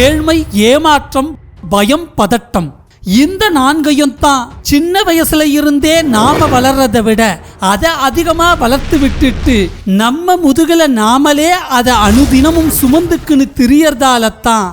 ஏழ்மை, ஏமாற்றம், பயம், பதட்டம். இந்த 4ஐயும் தான் சின்ன வயசுல இருந்தே நாம வளர்றதை விட அதை அதிகமா வளர்த்து விட்டுட்டு நம்ம முதுகுல நாமளே அதை அனுதினமும் சுமந்துக்குன்னு திரியறதாலத்தான்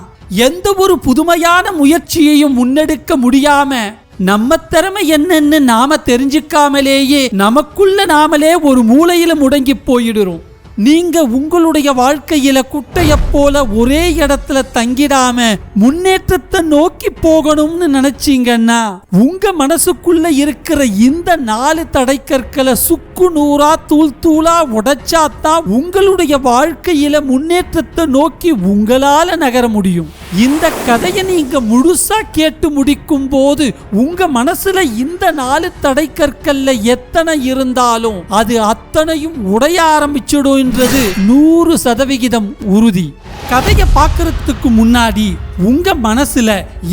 எந்த ஒரு புதுமையான முயற்சியையும் முன்னெடுக்க முடியாம நம்ம திறமை என்னன்னு நாம தெரிஞ்சுக்காமலேயே நமக்குள்ள நாமளே ஒரு மூலையில முடங்கி போயிடுறோம். நீங்க உங்களுடைய வாழ்க்கையில குட்டைய போல ஒரே இடத்துல தங்கிடாம முன்னேற்றத்தை நோக்கி போகணும்னு நினைச்சீங்கன்னா உங்க மனசுக்குள்ள இருக்கிற இந்த 4 தடைக்கற்களை சுக்கு நூறா தூள் தூளா உடைச்சாத்தான் உங்களுடைய வாழ்க்கையில முன்னேற்றத்தை நோக்கி உங்களால நகர முடியும். இந்த கதையை நீங்க முழுசா கேட்டு முடிக்கும் போது உங்க மனசுல இந்த 4 தடைக்கற்கள்ல எத்தனை இருந்தாலும் அது அத்தனையும் உடைய ஆரம்பிச்சிடும். 100% உறுதி. கதையை பார்க்கறதுக்கு முன்னாடி உங்க மனசுல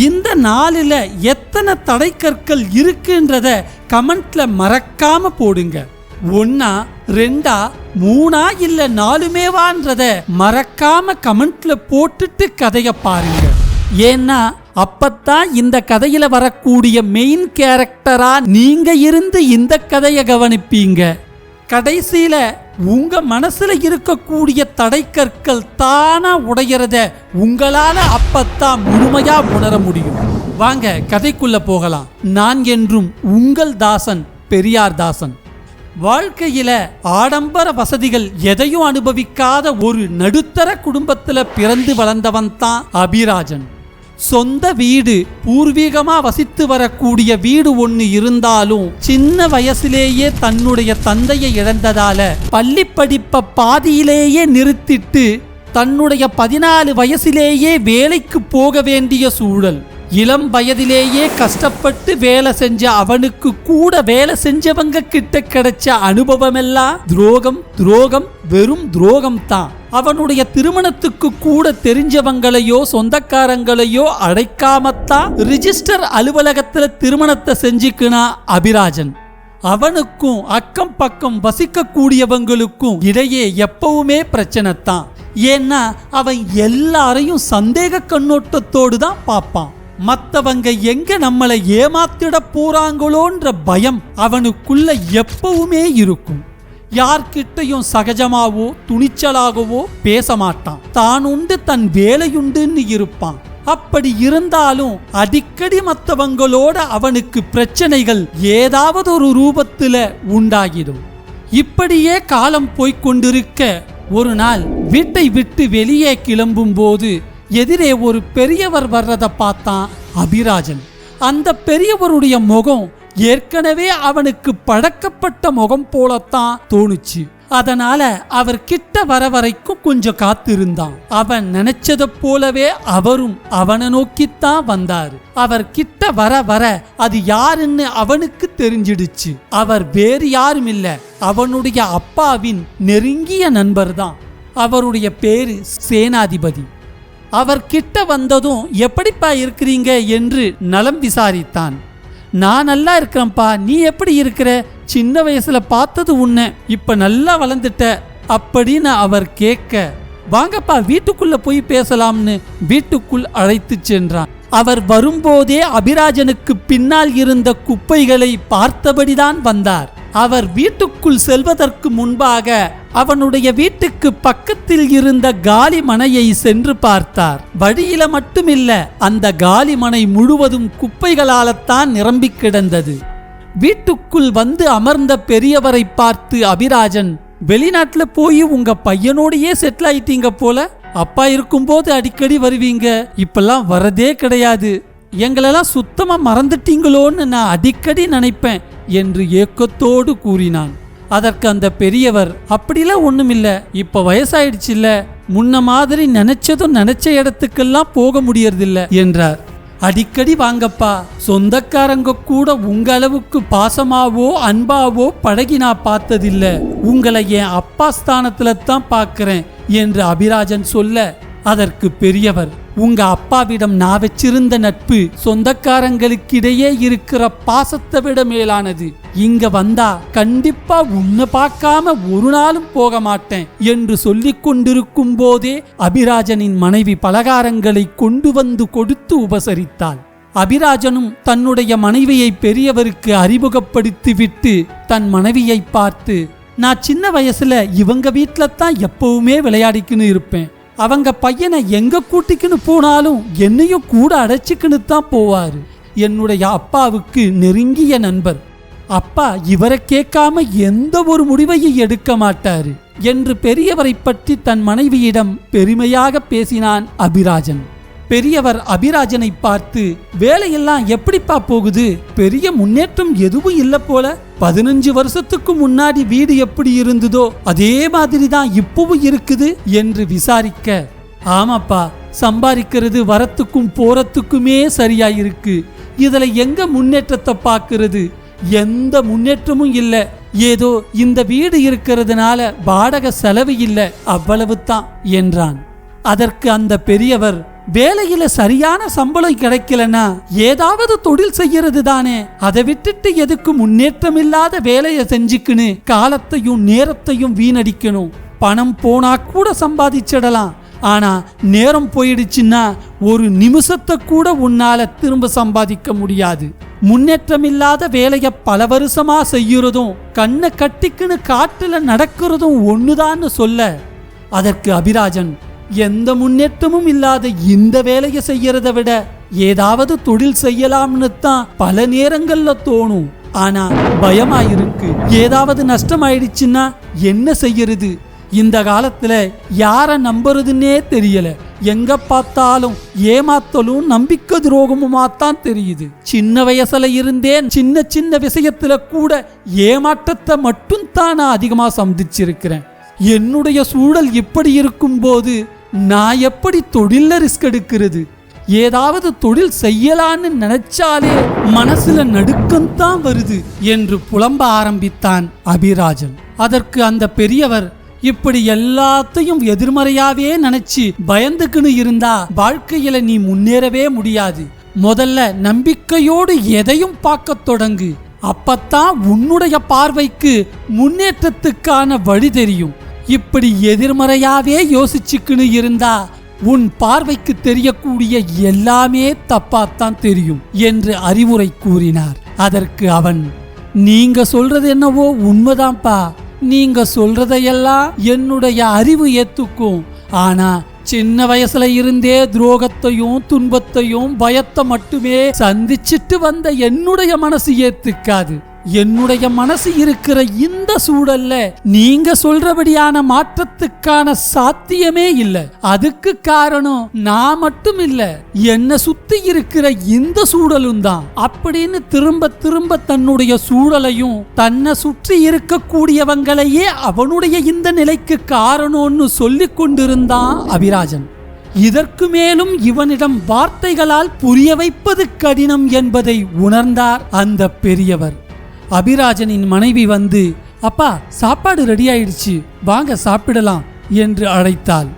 இந்த 4ல எத்தனை தடைக்கற்கள் இருக்குன்றத கமெண்ட்ல மறக்காம போடுங்க. 1, 2, 3 இல்ல 4மேவான்றத மறக்காம கமெண்ட்ல போட்டுட்டு கதையை பாருங்க. ஏன்னா அப்பத்தான் இந்த கதையில வரக்கூடிய மெயின் கேரக்டரா நீங்க இருந்து இந்த கதையை கவனிப்பீங்க. கடைசியில உங்க மனசுல இருக்கக்கூடிய தடைக்கற்கள் தானா உடையறத உங்களால அப்பத்தான் முழுமையா உணர முடியும். வாங்க கதைக்குள்ள போகலாம். நான் என்றும் உங்கள் தாசன், பெரியார் தாசன். வாழ்க்கையில ஆடம்பர வசதிகள் எதையும் அனுபவிக்காத ஒரு நடுத்தர குடும்பத்துல பிறந்து வளர்ந்தவன் தான் அபிராஜன். சொந்த வீடு, பூர்வீகமா வசித்து வரக்கூடிய வீடு ஒன்று இருந்தாலும் சின்ன வயசுலேயே தன்னுடைய தந்தையை இழந்ததால பள்ளி படிப்பை பாதியிலேயே நிறுத்திட்டு தன்னுடைய 14 வயசிலேயே வேலைக்கு போக வேண்டிய சூழல். இளம் வயதிலேயே கஷ்டப்பட்டு வேலை செஞ்ச அவனுக்கு கூட வேலை செஞ்சவங்க கிட்ட கிடைச்ச அனுபவம் எல்லாம் துரோகம், துரோகம், வெறும் துரோகம் தான். அவனுடைய திருமணத்துக்கு கூட தெரிஞ்சவங்களையோ சொந்தக்காரங்களையோ அடைக்காமத்தான் ரிஜிஸ்டர் அலுவலகத்துல திருமணத்தை செஞ்சுக்கினா அபிராஜன். அவனுக்கும் அக்கம் பக்கம் வசிக்கக்கூடியவங்களுக்கும் இடையே எப்பவுமே பிரச்சனை தான். ஏன்னா அவன் எல்லாரையும் சந்தேக கண்ணோட்டத்தோடு தான் பார்ப்பான். மற்றவங்க எங்க நம்மளை ஏமாத்திட போறாங்களோன்ற பயம் அவனுக்குள்ள எப்பவுமே இருக்கும். யார்கிட்டையும் சகஜமாவோ துணிச்சலாகவோ பேச மாட்டான். தான் உண்டு தன் வேலையுண்டுன்னு இருப்பான். அப்படி இருந்தாலும் அடிக்கடி மற்றவங்களோட அவனுக்கு பிரச்சனைகள் ஏதாவது ஒரு ரூபத்துல உண்டாகிடும். இப்படியே காலம் போய்கொண்டிருக்க ஒரு நாள் வீட்டை விட்டு வெளியே கிளம்பும் போது எதிரே ஒரு பெரியவர் வர்றதை பார்த்தான் அபிராஜன். அந்த பெரியவருடைய முகம் ஏற்கனவே அவனுக்கு பழக்கப்பட்ட முகம் போலத்தான் தோணுச்சு. அதனால அவர் கிட்ட வர வரைக்கும் கொஞ்சம் காத்திருந்தான். அவன் நினைச்சதை போலவே அவரும் அவனை நோக்கித்தான் வந்தாரு. அவர் கிட்ட வர வர அது யாருன்னு அவனுக்கு தெரிஞ்சிடுச்சு. அவர் வேறு யாரும் இல்ல, அவனுடைய அப்பாவின் நெருங்கிய நண்பர் தான். அவருடைய பேரு சேனாதிபதி. அவர் கிட்ட வந்ததும் எப்படிப்பா இருக்கிறீங்க என்று நலம் விசாரித்தான். நான் நல்லா இருக்கிறேன்ப்பா, நீ எப்படி இருக்கிற? சின்ன வயசுல பார்த்தது உன்னை, இப்ப நல்லா வளர்ந்துட்ட அப்படின்னு அவர் கேட்க, வாங்கப்பா வீட்டுக்குள்ள போய் பேசலாம்னு வீட்டுக்குள் அழைத்து சென்றான். அவர் வரும்போதே அபிராஜனுக்கு பின்னால் இருந்த குப்பைகளை பார்த்தபடிதான் வந்தார். அவர் வீட்டுக்குள் செல்வதற்கு முன்பாக அவனுடைய வீட்டுக்கு பக்கத்தில் இருந்த காலி மனையை சென்று பார்த்தார். வழியில மட்டுமில்ல, அந்த காலி மனை முழுவதும் குப்பைகளால்தான் நிரம்பி கிடந்தது. வீட்டுக்குள் வந்து அமர்ந்த பெரியவரை பார்த்து அபிராஜன், வெளிநாட்டுல போய் உங்க பையனோடையே செட்டில் ஆயிட்டீங்க போல. அப்பா இருக்கும்போது அடிக்கடி வருவீங்க, இப்பெல்லாம் வரதே கிடையாது. எங்களெல்லாம் சுத்தமா மறந்துட்டீங்களோன்னு நான் அடிக்கடி நினைப்பேன் என்று ஏக்கத்தோடு கூறினான். அதற்கு அந்த பெரியவர், அப்படிலாம் ஒண்ணுமில்ல, இப்ப வயசாயிடுச்சு இல்ல, முன்ன மாதிரி நினைச்சதும் நினைச்ச இடத்துக்கெல்லாம் போக முடியறதில்ல என்றார். அடிக்கடி வாங்கப்பா, சொந்தக்காரங்க கூட உங்க அளவுக்கு பாசமாவோ அன்பாவோ பழகி நான் பார்த்ததில்ல, உங்களை என் அப்பா ஸ்தானத்துல தான் பார்க்கிறேன் என்று அபிராஜன் சொல்ல, அதற்கு பெரியவர், உங்க அப்பாவிடம் நான் வச்சிருந்த நட்பு சொந்தக்காரங்களுக்கிடையே இருக்கிற பாசத்தை விட மேலானது. இங்க வந்தா கண்டிப்பா உன்னை பார்க்காம ஒரு நாளும் போக மாட்டேன் என்று சொல்லிக் கொண்டிருக்கும் போதே அபிராஜனின் மனைவி பலகாரங்களை கொண்டு வந்து கொடுத்து உபசரித்தாள். அபிராஜனும் தன்னுடைய மனைவியை பெரியவருக்கு அறிமுகப்படுத்திவிட்டு தன் மனைவியை பார்த்து, நான் சின்ன வயசுல இவங்க வீட்டில தான் எப்பவுமே விளையாடிக்கின்னு இருப்பேன். அவங்க பையனை எங்க கூட்டிக்கின்னு போனாலும் என்னையும் கூட அடைச்சிக்கின்னு தான் போவாரு. என்னுடைய அப்பாவுக்கு நெருங்கிய நண்பர். அப்பா இவரை கேட்காம எந்த ஒரு முடிவையும் எடுக்க மாட்டாரு என்று பெரியவரை பற்றி தன் மனைவியிடம் பெருமையாக பேசினான் அபிராஜன். பெரியவர் அபிராஜனை பார்த்து, வேலையெல்லாம் எப்படிப்பா போகுது? பெரிய முன்னேற்றம் எதுவும் இல்லை போல. 15 வருஷத்துக்கு முன்னாடி வீடு எப்படி இருந்ததோ அதே மாதிரி தான் இப்பவும் இருக்குது என்று விசாரிக்க, ஆமாப்பா, சம்பாதிக்கிறது வரத்துக்கும் போறதுக்குமே சரியா இருக்கு. இதுல எங்க முன்னேற்றத்தை பார்க்கிறது? எந்த முன்னேற்றமும் இல்லை. ஏதோ இந்த வீடு இருக்கிறதுனால வாடகை செலவு இல்லை, அவ்வளவுதான் என்றான். அதற்கு அந்த பெரியவர், வேலையில சரியான சம்பளம் கிடைக்கலனா ஏதாவது தொழில் செய்யறது தானே, அதை விட்டுட்டு எதுக்கு முன்னேற்றம் இல்லாத வேலையை செஞ்சுக்குன்னு காலத்தையும் நேரத்தையும் வீணடிக்கணும்? பணம் போனா கூட சம்பாதிச்சிடலாம், ஆனா நேரம் போயிடுச்சுன்னா ஒரு நிமிஷத்தை கூட உன்னால திரும்ப சம்பாதிக்க முடியாது. முன்னேற்றம் இல்லாத வேலையை பல வருஷமா செய்யறதும் கண்ணை கட்டிக்குன்னு காட்டுல நடக்கிறதும் ஒண்ணுதான்னு சொல்ல, அதற்கு அபிராஜன், எந்த முன்னேற்றமும் இல்லாத இந்த வேலையை செய்யறதை விட ஏதாவது தொழில் செய்யலாம்னு தான் பல நேரங்கள்ல தோணும். ஆனா பயமாயிருக்கு. ஏதாவது நஷ்டமாயிடுச்சுன்னா என்ன செய்யறது? இந்த காலத்துல யார நம்புறதுன்னே தெரியல. எங்க பார்த்தாலும் ஏமாத்தலும் நம்பிக்கை துரோகமுமாத்தான் தெரியுது. சின்ன வயசுல இருந்தே சின்ன சின்ன விஷயத்துல கூட ஏமாற்றத்தை மட்டும் தான் நான் அதிகமா சந்திச்சிருக்கிறேன். என்னுடைய சூழல் இப்படி இருக்கும் போது நான் எப்படி தொழில ரிஸ்க் எடுக்கிறது? ஏதாவது தொழில் செய்யலான்னு நினைச்சாலே மனசுல நடுக்கம்தான் வருது என்று புலம்ப ஆரம்பித்தான் அபிராஜன். அதற்கு அந்த பெரியவர், இப்படி எல்லாத்தையும் எதிர்மறையாவே நினைச்சு பயந்துக்குன்னு இருந்தா வாழ்க்கையில நீ முன்னேறவே முடியாது. முதல்ல நம்பிக்கையோடு எதையும் பார்க்க தொடங்கு. அப்பத்தான் உன்னுடைய பார்வைக்கு முன்னேற்றத்துக்கான வழி தெரியும். இப்படி எதிர்மறையாவே யோசிச்சுக்குன்னு இருந்தா உன் பார்வைக்கு தெரியக்கூடிய எல்லாமே தப்பாத்தான் தெரியும் என்று அறிவுரை கூறினார். அதற்கு அவன், நீங்க சொல்றது என்னவோ உண்மைதான்ப்பா. நீங்க சொல்றதையெல்லாம் என்னுடைய அறிவு ஏத்துக்கும். ஆனா சின்ன வயசுல இருந்தே துரோகத்தையும் துன்பத்தையும் பயத்தை மட்டுமே சந்திச்சிட்டு வந்த என்னுடைய மனசு ஏத்துக்காது. என்னுடைய மனசு இருக்கிற இந்த சூழல்ல நீங்க சொல்றபடியான மாற்றத்துக்கான சாத்தியமே இல்லை. அதுக்கு காரணம் நான் மட்டும் இல்ல, என்ன சுத்தி இருக்கிற இந்த சூழலும் தான் அப்படின்னு திரும்ப திரும்ப தன்னுடைய சூழலையும் தன்னை சுற்றி இருக்கக்கூடியவங்களையே அவனுடைய இந்த நிலைக்கு காரணம்னு சொல்லிக் கொண்டிருந்தான் அபிராஜன். இதற்கு மேலும் இவனிடம் வார்த்தைகளால் புரிய வைப்பது கடினம் என்பதை உணர்ந்தார் அந்த பெரியவர். அபிராஜனின் மனைவி வந்து, அப்பா சாப்பாடு ரெடி ஆயிடுச்சு, வாங்க சாப்பிடலாம் என்று அழைத்தாள்.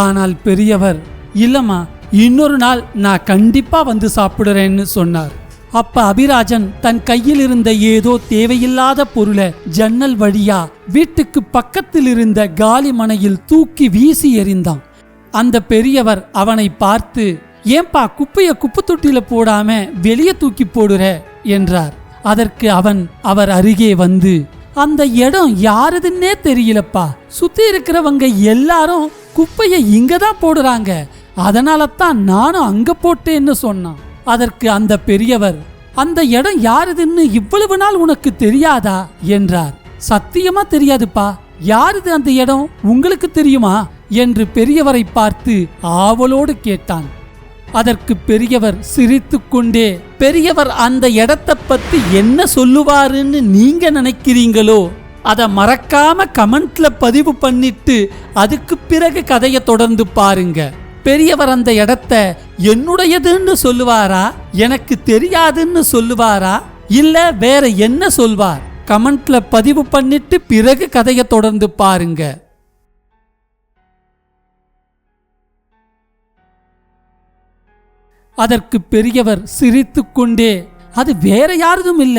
ஆனால் பெரியவர், இல்லம்மா, இன்னொரு நாள் நான் கண்டிப்பா வந்து சாப்பிடுறேன்னு சொன்னார். அப்ப அபிராஜன் தன் கையில் இருந்த ஏதோ தேவையில்லாத பொருளை ஜன்னல் வழியா வீட்டுக்கு பக்கத்தில் இருந்த காலி மனையில் தூக்கி வீசி எறிந்தான். அந்த பெரியவர் அவனை பார்த்து, ஏன்பா குப்பைய குப்பை தொட்டியில போடாம வெளியே தூக்கி போடுற என்றார். அதற்கு அவன் அவர் அருகே வந்து, அந்த இடம் யாருதுன்னே தெரியலப்பா, சுத்தி இருக்கிறவங்க எல்லாரும் குப்பையை இங்கதான் போடுறாங்க, அதனால தான் நானும் அங்க போட்டேன்னு சொன்னான். அதற்கு அந்த பெரியவர், அந்த இடம் யாருதுன்னு இவ்வளவு நாள் உனக்கு தெரியாதா என்றார். சத்தியமா தெரியாதுப்பா, யாருது அந்த இடம், உங்களுக்கு தெரியுமா என்று பெரியவரை பார்த்து ஆவலோடு கேட்டான். அதற்கு பெரியவர் சிரித்து கொண்டே, பெரியவர் அந்த இடத்தை பத்தி என்ன சொல்லுவாருன்னு நீங்க நினைக்கிறீங்களோ அதை மறக்காம கமெண்ட்ல பதிவு பண்ணிட்டு அதுக்கு பிறகு கதையை தொடர்ந்து பாருங்க. பெரியவர் அந்த இடத்தை என்னுடையதுன்னு சொல்லுவாரா, எனக்கு தெரியாதுன்னு சொல்லுவாரா, இல்ல வேற என்ன சொல்வார்? கமெண்ட்ல பதிவு பண்ணிட்டு பிறகு கதையை தொடர்ந்து பாருங்க. அதற்கு பெரியவர் சிரித்துக்கொண்டே, அது வேற யாரும் இல்ல,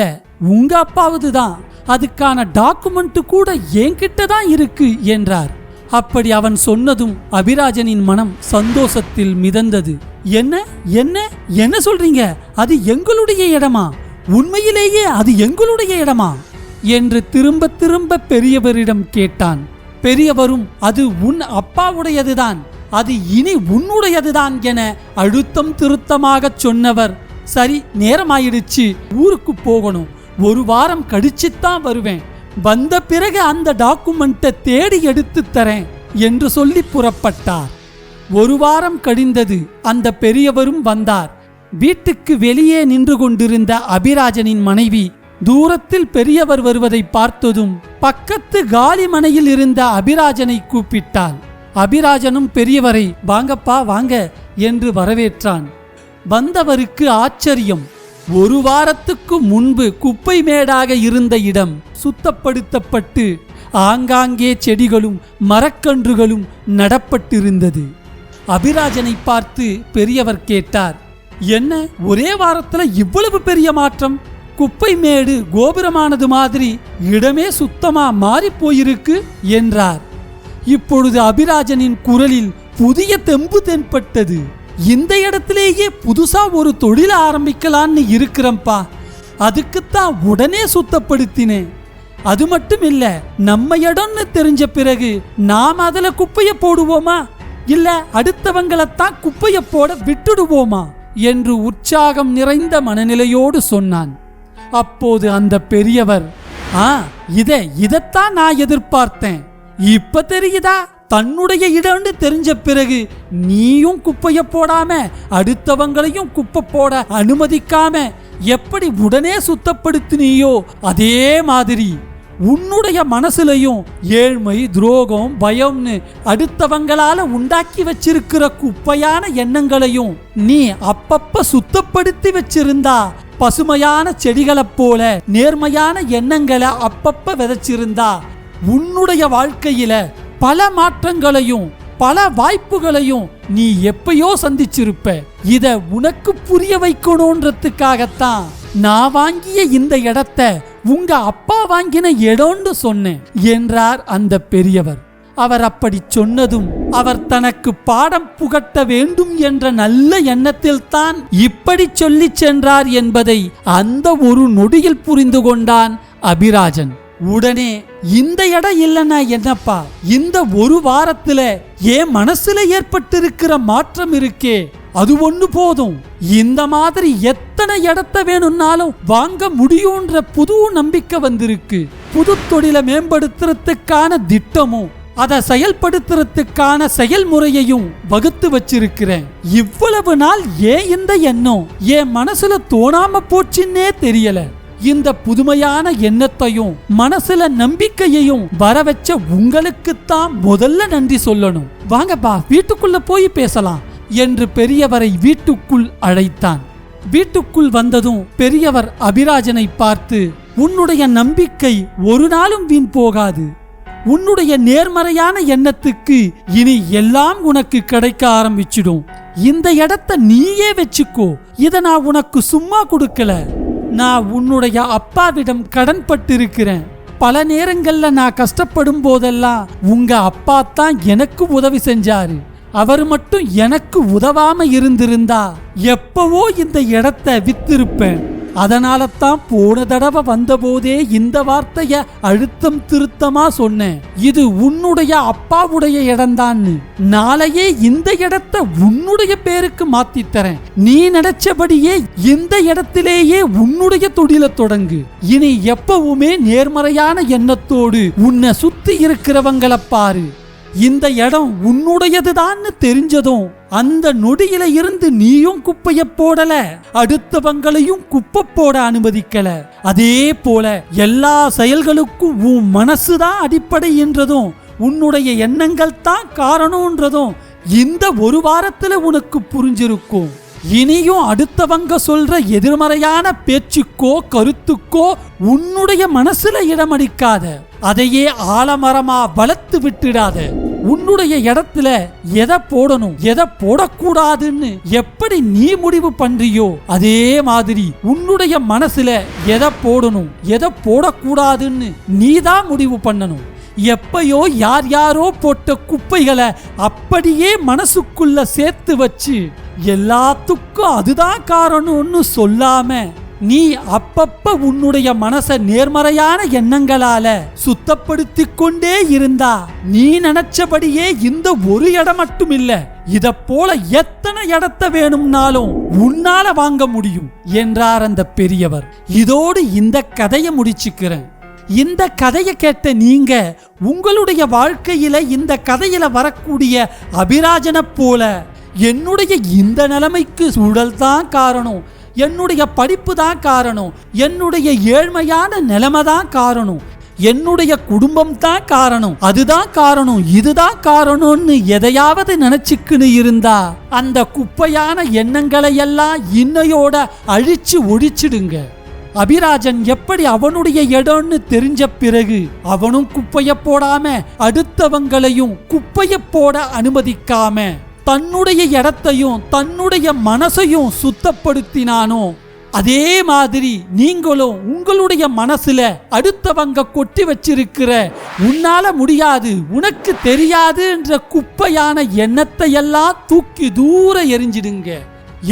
உங்க அப்பாவதுதான். அதுக்கான டாக்குமெண்ட் கூட என்கிட்ட தான் இருக்கு என்றார். அப்படி அவன் சொன்னதும் அபிராஜனின் மனம் சந்தோஷத்தில் மிதந்தது. என்ன என்ன என்ன சொல்றீங்க? அது எங்களுடைய இடமா? உண்மையிலேயே அது எங்களுடைய இடமா என்று திரும்ப திரும்ப பெரியவரிடம் கேட்டான். பெரியவரும் அது உன் அப்பாவுடையதுதான், அது இனி உன்னுடையதுதான் என அழுத்தம் திருத்தமாக சொன்னவர், சரி நேரமாயிடுச்சு, ஊருக்கு போகணும், 1 வாரம் கழிச்சுத்தான் வருவேன், வந்த பிறகு அந்த டாக்குமெண்ட்டை தேடி எடுத்து தரேன் என்று சொல்லி புறப்பட்டார். 1 வாரம் கழிந்தது. அந்த பெரியவரும் வந்தார். வீட்டுக்கு வெளியே நின்று கொண்டிருந்த அபிராஜனின் மனைவி தூரத்தில் பெரியவர் வருவதை பார்த்ததும் பக்கத்து காலி மனையில் இருந்த அபிராஜனை கூப்பிட்டாள். அபிராஜனும் பெரியவரை வாங்கப்பா வாங்க என்று வரவேற்றான். வந்தவருக்கு ஆச்சரியம். 1 வாரத்துக்கு முன்பு குப்பை மேடாக இருந்த இடம் சுத்தப்படுத்தப்பட்டு ஆங்காங்கே செடிகளும் மரக்கன்றுகளும் நடப்பட்டிருந்தது. அபிராஜனை பார்த்து பெரியவர் கேட்டார், என்ன ஒரே வாரத்துல இவ்வளவு பெரிய மாற்றம்? குப்பை மேடு கோபுரமானது மாதிரி இடமே சுத்தமா மாறி போயிருக்கு என்றார். இப்பொழுது அபிராஜனின் குரலில் புதிய தெம்பு தென்பட்டது. இந்த இடத்திலேயே புதுசா ஒரு தொழில் ஆரம்பிக்கலான்னு இருக்கிறம்பா, அதுக்குத்தான் உடனே சுத்தப்படுத்தினேன். அது மட்டும் இல்ல, நம்ம இடம்னு தெரிஞ்ச பிறகு நாம் அதுல குப்பைய போடுவோமா, இல்ல அடுத்தவங்களைத்தான் குப்பைய போட விட்டுடுவோமா என்று உற்சாகம் நிறைந்த மனநிலையோடு சொன்னான். அப்போது அந்த பெரியவர், இதைத்தான் நான் எதிர்பார்த்தேன், இப்ப தெரியுதா? தன்னுடைய இடம்னு தெரிஞ்ச பிறகு நீயும் குப்பைய போடாம அடுத்தவங்களையும் குப்பை போட அனுமதிக்காம எப்படி உடனே சுத்தப்படுத்தினியோ அதே மாதிரி உன்னுடைய மனசுலையும் ஏழ்மை, துரோகம், பயம்னு அடுத்தவங்களால உண்டாக்கி வச்சிருக்கிற குப்பையான எண்ணங்களையும் நீ அப்பப்ப சுத்தப்படுத்தி வச்சிருந்தா, பசுமையான செடிகளைப் போல நேர்மையான எண்ணங்களை அப்பப்ப விதைச்சிருந்தா உன்னுடைய வாழ்க்கையில பல மாற்றங்களையும் பல வாய்ப்புகளையும் நீ எப்பயோ சந்திச்சிருப்ப. இத உனக்கு புரிய வைக்கணும்ன்றதுக்காகத்தான் நான் வாங்கிய இந்த இடத்தை உங்க அப்பா வாங்கின இடம்னு சொன்னேன் என்றார் அந்த பெரியவர். அவர் அப்படி சொன்னதும் அவர் தனக்கு பாடம் புகட்ட வேண்டும் என்ற நல்ல எண்ணத்தில் தான் இப்படி சொல்லி சென்றார் என்பதை அந்த ஒரு நொடியில் புரிந்து கொண்டான் அபிராஜன். உடனே இந்த இடம் இல்லைன்னா என்னப்பா, இந்த 1 வாரத்துல என் மனசுல ஏற்பட்டிருக்கிற மாற்றம் இருக்கே அது ஒண்ணு போதும். இந்த மாதிரி எத்தனை இடத்தை வேணும்னாலும் வாங்க முடியும்ன்ற புது நம்பிக்கை வந்திருக்கு. புது தொழிலை மேம்படுத்துறதுக்கான திட்டமும் அதை செயல்படுத்துறதுக்கான செயல்முறையையும் வகுத்து வச்சிருக்கிறேன். இவ்வளவு நாள் ஏன் இந்த எண்ணம் என் மனசுல தோணாம போச்சுன்னே தெரியல. இந்த புதுமையான எண்ணத்தையும் மனசுல நம்பிக்கையையும் வர வச்ச உங்களுக்குத்தான் முதல்ல நன்றி சொல்லணும். வாங்கப்பா வீட்டுக்குள்ள போய் பேசலாம் என்று பெரியவரை வீட்டுக்குள் அழைத்தான். வீட்டுக்குள் வந்ததும் பெரியவர் அபிராஜனை பார்த்து, உன்னுடைய நம்பிக்கை ஒரு நாளும் வீண் போகாது. உன்னுடைய நேர்மறையான எண்ணத்துக்கு இனி எல்லாம் உனக்கு கிடைக்க ஆரம்பிச்சிடும். இந்த இடத்தை நீயே வச்சுக்கோ. இத நான் உனக்கு சும்மா கொடுக்கல. நான் உன்னுடைய அப்பாவிடம் கடன் பட்டிருக்கிறேன். பல நேரங்கள்ல நான் கஷ்டப்படும் போதெல்லாம் உங்க அப்பா தான் எனக்கு உதவி செஞ்சாரு. அவர் மட்டும் எனக்கு உதவாம இருந்திருந்தா எப்பவோ இந்த இடத்தை வித்திருப்பேன். அதனால தான் போன தடவை வந்தபோதே இந்த வார்த்தைய அழுத்தம் திருத்தமா சொன்னேன். இது உன்னுடைய அப்பாவுடைய இடம்தான்னு. நாளையே இந்த இடத்தை உன்னுடைய பேருக்கு மாத்தி தரேன். நீ நினைச்சபடியே இந்த இடத்திலேயே உன்னுடைய தொழிலை தொடங்கு. இனி எப்பவுமே நேர்மறையான எண்ணத்தோடு உன்னை சுத்தி இருக்கிறவங்களை பாரு. இந்த இடம் உன்னுடையதுதான்னு தெரிஞ்சதும் அந்த நொடியில இருந்து நீயும் குப்பைய போடல, அடுத்தவங்களையும் குப்பை போட அனுமதிக்கல. அதே போல எல்லா செயல்களுக்கும் உன் மனசுதான் அடிப்படை என்றதும் உன்னுடைய எண்ணங்கள் தான் காரணம்ன்றதும் இந்த 1 வாரத்துல உனக்கு புரிஞ்சிருக்கும். இனியும் அடுத்தவங்க சொல்ற எதிர்மறையான பேச்சுக்கோ கருத்துக்கோ உன்னுடைய மனசுல இடமளிக்காத. அதையே ஆலமரமா வளர்த்து விட்டுடாத. உன்னுடைய இடத்துல எதை போடணும் எதை போடக்கூடாதுன்னு எப்படி நீ முடிவு பண்றியோ அதே மாதிரி உன்னுடைய மனசுல எதை போடணும் எதை போடக்கூடாதுன்னு நீதான் முடிவு பண்ணணும். எப்பயோ யார் யாரோ போட்ட குப்பைகளை அப்படியே மனசுக்குள்ள சேர்த்து வச்சு எல்லாத்துக்கும் அதுதான் காரணம்னு சொல்லாம நீ அப்பப்ப உன்னுடைய மனசை நேர்மறையான எண்ணங்களால சுத்தப்படுத்தி கொண்டே இருந்தா நீ நினைச்சபடியே இந்த ஒரு இடம் மட்டும் இல்ல, இத போல எத்தனை இடத்தை வேணும்னாலும் உன்னால வாங்க முடியும் என்றார் அந்த பெரியவர். இதோடு இந்த கதையை முடிச்சுக்கிறேன். இந்த கதையை கேட்ட நீங்க உங்களுடைய வாழ்க்கையில இந்த கதையில வரக்கூடிய அபிராஜனை போல என்னுடைய இந்த நிலைமைக்கு சூழல் தான் காரணம், என்னுடைய படிப்பு தான் காரணம், என்னுடைய ஏழ்மையான நிலைமை தான் காரணம், என்னுடைய குடும்பம் தான் காரணம், அதுதான் காரணம், இதுதான் காரணம்னு எதையாவது நினைச்சுக்குன்னு இருந்தா அந்த குப்பையான எண்ணங்களை எல்லாம் இன்னையோட அழிச்சு ஒழிச்சிடுங்க. அபிராஜன் எப்படி அவனுடைய இடம்னு தெரிஞ்ச பிறகு அவனும் குப்பைய போடாம அடுத்தவங்களையும் குப்பைய போட அனுமதிக்காம தன்னுடைய இடத்தையும் தன்னுடைய மனசையும் சுத்தப்படுத்தினானோ அதே மாதிரி நீங்களும் உங்களுடைய மனசுல அடுத்தவங்க கொட்டி வச்சிருக்கிற உன்னால முடியாது உனக்கு தெரியாது என்ற குப்பையான எண்ணத்தை எல்லாம் தூக்கி தூர எரிஞ்சிடுங்க.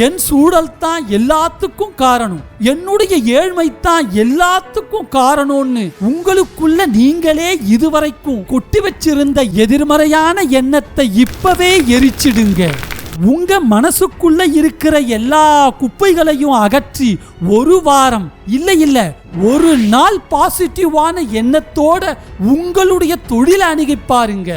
என் சூழல் தான் எல்லாத்துக்கும் காரணம், என்னுடைய ஏழ்மை தான் எல்லாத்துக்கும் காரணம்னு உங்களுக்குள்ள நீங்களே இதுவரைக்கும் கொட்டி வச்சிருந்த எதிர்மறையான எண்ணத்தை இப்பவே எரிச்சிடுங்க. உங்க மனசுக்குள்ள இருக்கிற எல்லா குப்பைகளையும் அகற்றி ஒரு வாரம் இல்ல ஒரு நாள் பாசிட்டிவான எண்ணத்தோட உங்களுடைய தொழிலை அணுகி பாருங்க,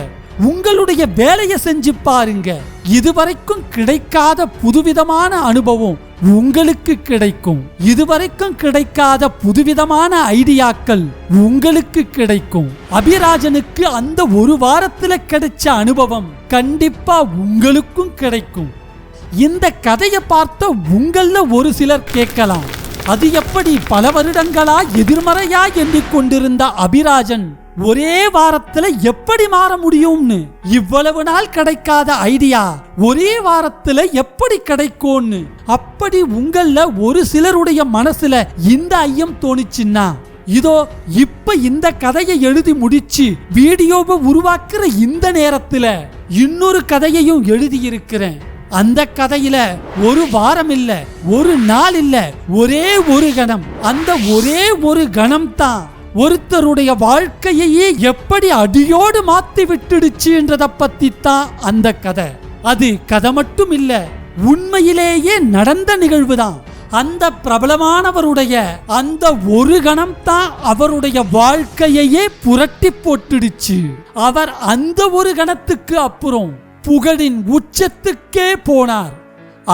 உங்களுடைய வேலையை செஞ்சு பாருங்க. இதுவரைக்கும் கிடைக்காத புதுவிதமான அனுபவம் உங்களுக்கு கிடைக்கும், இதுவரைக்கும் கிடைக்காத புதுவிதமான ஐடியாக்கள் உங்களுக்கு கிடைக்கும். அபிராஜனுக்கு அந்த ஒரு வாரத்துல கிடைச்ச அனுபவம் கண்டிப்பா உங்களுக்கும் கிடைக்கும். இந்த கதையை பார்த்த உங்கள ஒரு சிலர் கேட்கலாம், அது எப்படி பல வருடங்களா எதிர்மறையா எண்ணிக்கொண்டிருந்த அபிராஜன் ஒரே வாரத்துல எப்படி மாற முடியும்னு, இவ்வளவு நாள் கிடைக்காத ஐடியா ஒரே வாரத்துல எப்படி கிடைக்கும்னு. அப்படி உங்கள ஒரு சிலருடைய மனசுல இந்த ஐயம் தோணுச்சுன்னா இதோ இப்ப இந்த கதையை எழுதி முடிச்சு வீடியோவை உருவாக்குற இந்த நேரத்துல இன்னொரு கதையையும் எழுதி இருக்கிறேன். அந்த கதையில ஒரு வாரம் இல்ல, ஒரு நாள் இல்ல, ஒரே ஒரு கணம், அந்த ஒரே ஒரு கணம் தான் ஒருத்தருடைய வாழ்க்கையே எப்படி அடியோடு மாத்தி விட்டுடுச்சு என்றதை பத்தி தான் அந்த கதை. அது கதை மட்டும் இல்ல, உண்மையிலேயே நடந்த நிகழ்வுதான். அந்த பிரபலமானவருடைய அந்த ஒரு கணம் தான் அவருடைய வாழ்க்கையே புரட்டி போட்டுடுச்சு. அவர் அந்த ஒரு கணத்துக்கு அப்புறம் புகழின் உச்சத்துக்கே போனார்.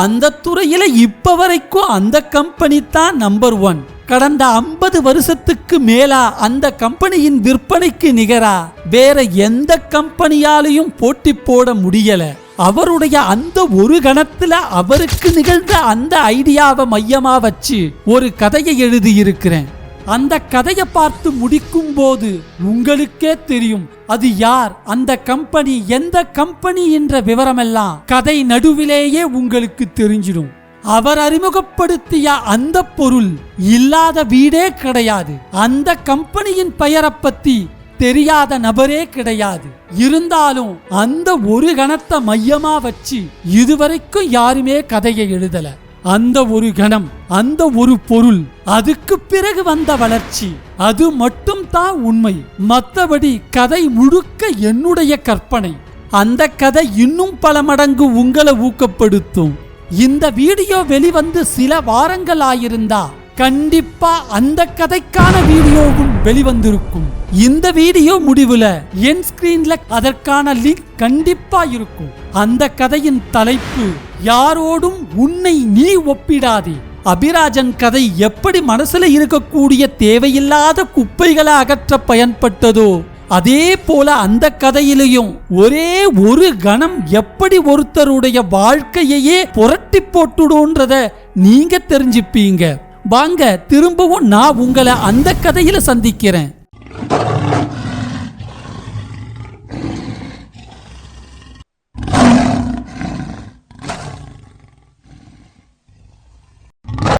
அந்த துறையில இப்ப வரைக்கும் அந்த கம்பெனி தான் நம்பர் 1. கடந்த 50 வருஷத்துக்கு மேலா அந்த கம்பெனியின் விற்பனைக்கு நிகரா வேற எந்த கம்பெனியாலையும் போட்டி போட முடியல. அவருடைய அந்த ஒரு கணத்துல அவருக்கு நிகழ்ந்த அந்த ஐடியாவை மையமா வச்சு ஒரு கதையை எழுதி இருக்கிறேன். அந்த கதையை பார்த்து முடிக்கும் போது உங்களுக்கே தெரியும் அது யார், அந்த கம்பெனி எந்த கம்பெனி என்ற விவரமெல்லாம் கதை நடுவிலேயே உங்களுக்கு தெரிஞ்சிடும். அவர் அறிமுகப்படுத்திய அந்த பொருள் இல்லாத வீடே கிடையாது, அந்த கம்பெனியின் பெயரை பத்தி தெரியாத நபரே கிடையாது. இருந்தாலும் அந்த ஒரு கணத்தை மையமா வச்சு இதுவரைக்கும் யாருமே கதையை எழுதல. அந்த ஒரு கணம், அந்த ஒரு பொருள், அதுக்கு பிறகு வந்த வளர்ச்சி, அது மட்டும் தான் உண்மை. மற்றபடி கதை முழுக்க என்னுடைய கற்பனை. அந்த கதை இன்னும் பல மடங்கு உங்களை ஊக்கப்படுத்தும். இந்த வீடியோ வெளிவந்து சில வாரங்கள் ஆயிருந்தா கண்டிப்பா அந்த கதைக்கான வீடியோவும் வெளிவந்திருக்கும். இந்த வீடியோ முடிவுல என் ஸ்கிரீன்ல அதற்கான லிங்க் கண்டிப்பா இருக்கும். அந்த கதையின் தலைப்பு யாரோடும் உன்னை நீ ஒப்பிடாதே. அபிராஜன் கதை எப்படி மனசுல இருக்கக்கூடிய தேவையில்லாத குப்பைகளை அகற்ற பயன்பட்டதோ அதே போல அந்த கதையிலையும் ஒரே ஒரு கணம் எப்படி ஒருத்தருடைய வாழ்க்கையே புரட்டி போட்டுடும்ன்றத நீங்க தெரிஞ்சுப்பீங்க. வாங்க திரும்பவும் நான் உங்களை அந்த கதையில சந்திக்கிறேன்.